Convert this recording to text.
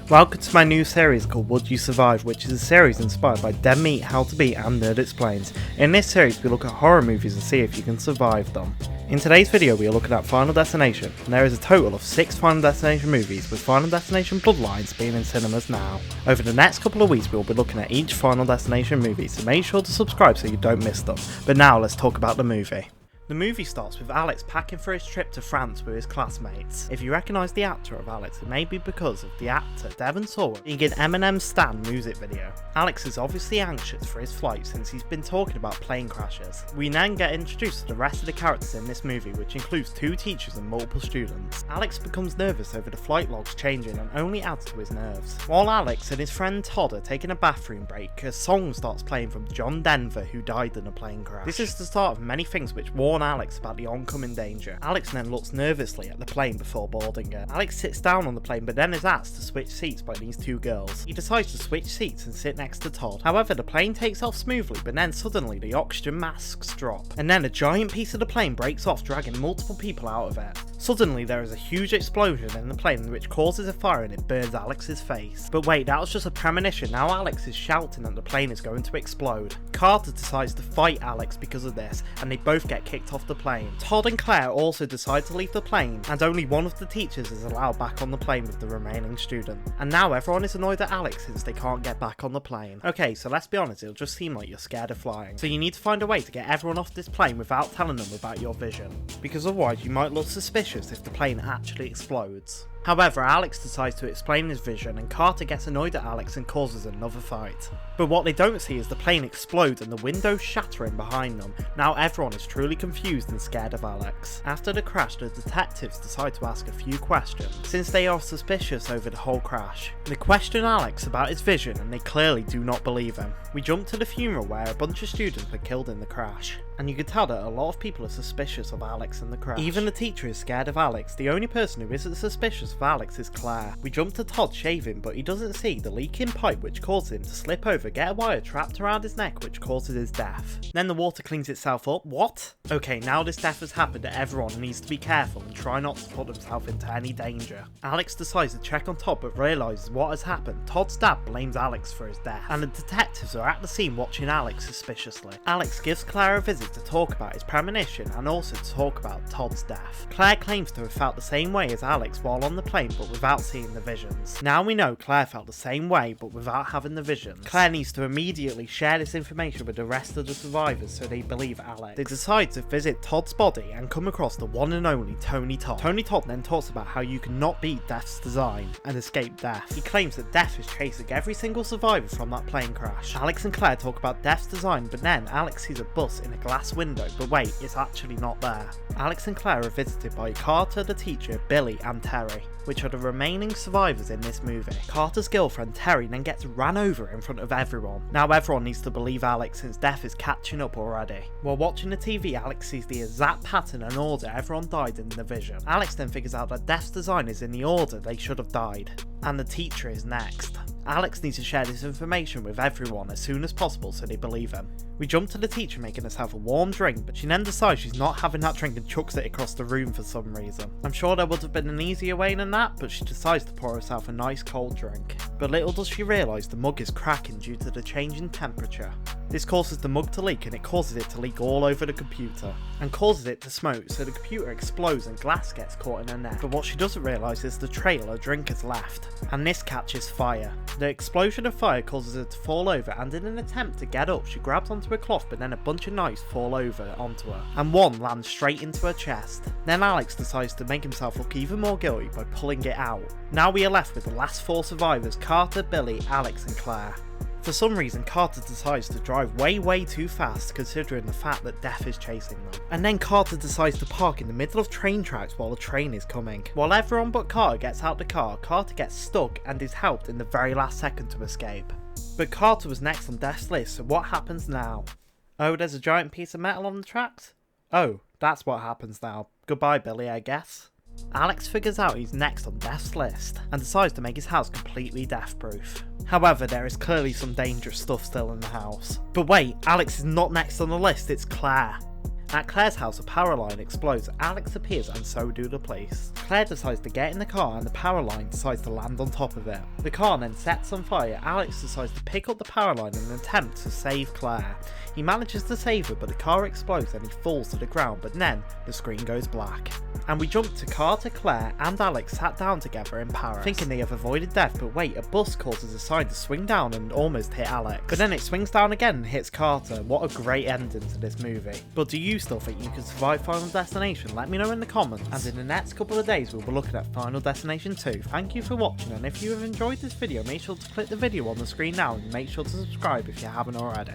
Welcome to my new series called Would You Survive, which is a series inspired by Dead Meat, How to Beat and Nerd Explains. In this series we look at horror movies and see if you can survive them. In today's video we are looking at Final Destination, and there is a total of 6 Final Destination movies, with Final Destination Bloodlines being in cinemas now. Over the next couple of weeks we will be looking at each Final Destination movie, so make sure to subscribe so you don't miss them. But now let's talk about the movie. The movie starts with Alex packing for his trip to France with his classmates. If you recognise the actor of Alex, it may be because of the actor Devon Sawa being in Eminem's Stan music video. Alex is obviously anxious for his flight since he's been talking about plane crashes. We then get introduced to the rest of the characters in this movie, which includes 2 teachers and multiple students. Alex becomes nervous over the flight logs changing and only adds to his nerves. While Alex and his friend Todd are taking a bathroom break, a song starts playing from John Denver, who died in a plane crash. This is the start of many things which warn Alex about the oncoming danger. Alex then looks nervously at the plane before boarding it. Alex sits down on the plane but then is asked to switch seats by these 2 girls. He decides to switch seats and sit next to Todd. However, the plane takes off smoothly, but then suddenly the oxygen masks drop, and then a giant piece of the plane breaks off, dragging multiple people out of it. Suddenly there is a huge explosion in the plane which causes a fire and it burns Alex's face. But wait, that was just a premonition. Now Alex is shouting that the plane is going to explode. Carter decides to fight Alex because of this, and they both get kicked off the plane. Todd and Claire also decide to leave the plane, and only one of the teachers is allowed back on the plane with the remaining student. And now everyone is annoyed at Alex since they can't get back on the plane. Okay, so let's be honest, it'll just seem like you're scared of flying. So you need to find a way to get everyone off this plane without telling them about your vision, because otherwise you might look suspicious if the plane actually explodes. However, Alex decides to explain his vision and Carter gets annoyed at Alex and causes another fight. But what they don't see is the plane explodes and the windows shattering behind them. Now everyone is truly confused and scared of Alex. After the crash, the detectives decide to ask a few questions, since they are suspicious over the whole crash. They question Alex about his vision and they clearly do not believe him. We jump to the funeral where a bunch of students were killed in the crash, and you can tell that a lot of people are suspicious of Alex in the crash. Even the teacher is scared of Alex. The only person who isn't suspicious of Alex is Claire. We jump to Todd shaving, but he doesn't see the leaking pipe which causes him to slip over, get a wire trapped around his neck which causes his death. Then the water cleans itself up. What? Okay, now this death has happened, everyone needs to be careful and try not to put themselves into any danger. Alex decides to check on Todd but realises what has happened. Todd's dad blames Alex for his death, and the detectives are at the scene watching Alex suspiciously. Alex gives Claire a visit to talk about his premonition and also to talk about Todd's death. Claire claims to have felt the same way as Alex while on the plane but without seeing the visions. Now we know Claire felt the same way but without having the visions. Claire needs to immediately share this information with the rest of the survivors so they believe Alex. They decide to visit Todd's body and come across the one and only Tony Todd. Tony Todd then talks about how you cannot beat Death's design and escape death. He claims that Death is chasing every single survivor from that plane crash. Alex and Claire talk about Death's design, but then Alex sees a bus in a glass window, but wait, it's actually not there. Alex and Claire are visited by Carter, the teacher, Billy and Terry, which are the remaining survivors in this movie. Carter's girlfriend Terry then gets ran over in front of everyone. Now everyone needs to believe Alex since Death is catching up already. While watching the TV, Alex sees the exact pattern and order everyone died in the vision. Alex then figures out that Death's design is in the order they should have died, and the teacher is next. Alex needs to share this information with everyone as soon as possible so they believe him. We jump to the teacher making herself a warm drink, but she then decides she's not having that drink and chucks it across the room for some reason. I'm sure there would have been an easier way than that, but she decides to pour herself a nice cold drink. But little does she realise the mug is cracking due to the change in temperature. This causes the mug to leak, and it causes it to leak all over the computer and causes it to smoke, so the computer explodes and glass gets caught in her neck. But what she doesn't realise is the trail her drink has left, and this catches fire. The explosion of fire causes her to fall over, and in an attempt to get up she grabs onto a cloth, but then a bunch of knives fall over onto her and one lands straight into her chest. Then Alex decides to make himself look even more guilty by pulling it out. Now we are left with the last 4 survivors: Carter, Billy, Alex and Claire. For some reason, Carter decides to drive way too fast considering the fact that Death is chasing them. And then Carter decides to park in the middle of train tracks while the train is coming. While everyone but Carter gets out the car, Carter gets stuck and is helped in the very last second to escape. But Carter was next on Death's list, so what happens now? Oh, there's a giant piece of metal on the tracks? Oh, that's what happens now. Goodbye, Billy, I guess. Alex figures out he's next on Death's list and decides to make his house completely death-proof. However, there is clearly some dangerous stuff still in the house. But wait, Alex is not next on the list, it's Claire. At Claire's house, a power line explodes, Alex appears and so do the police. Claire decides to get in the car and the power line decides to land on top of it. The car then sets on fire. Alex decides to pick up the power line in an attempt to save Claire. He manages to save her, but the car explodes and he falls to the ground, but then the screen goes black. And we jump to Carter, Claire and Alex sat down together in Paris, thinking they have avoided death, but wait, a bus causes a sign to swing down and almost hit Alex. But then it swings down again and hits Carter. What a great ending to this movie. But do you still think you can survive Final Destination? Let me know in the comments, and in the next couple of days we'll be looking at Final Destination 2. Thank you for watching, and if you have enjoyed this video, make sure to click the video on the screen now and make sure to subscribe if you haven't already.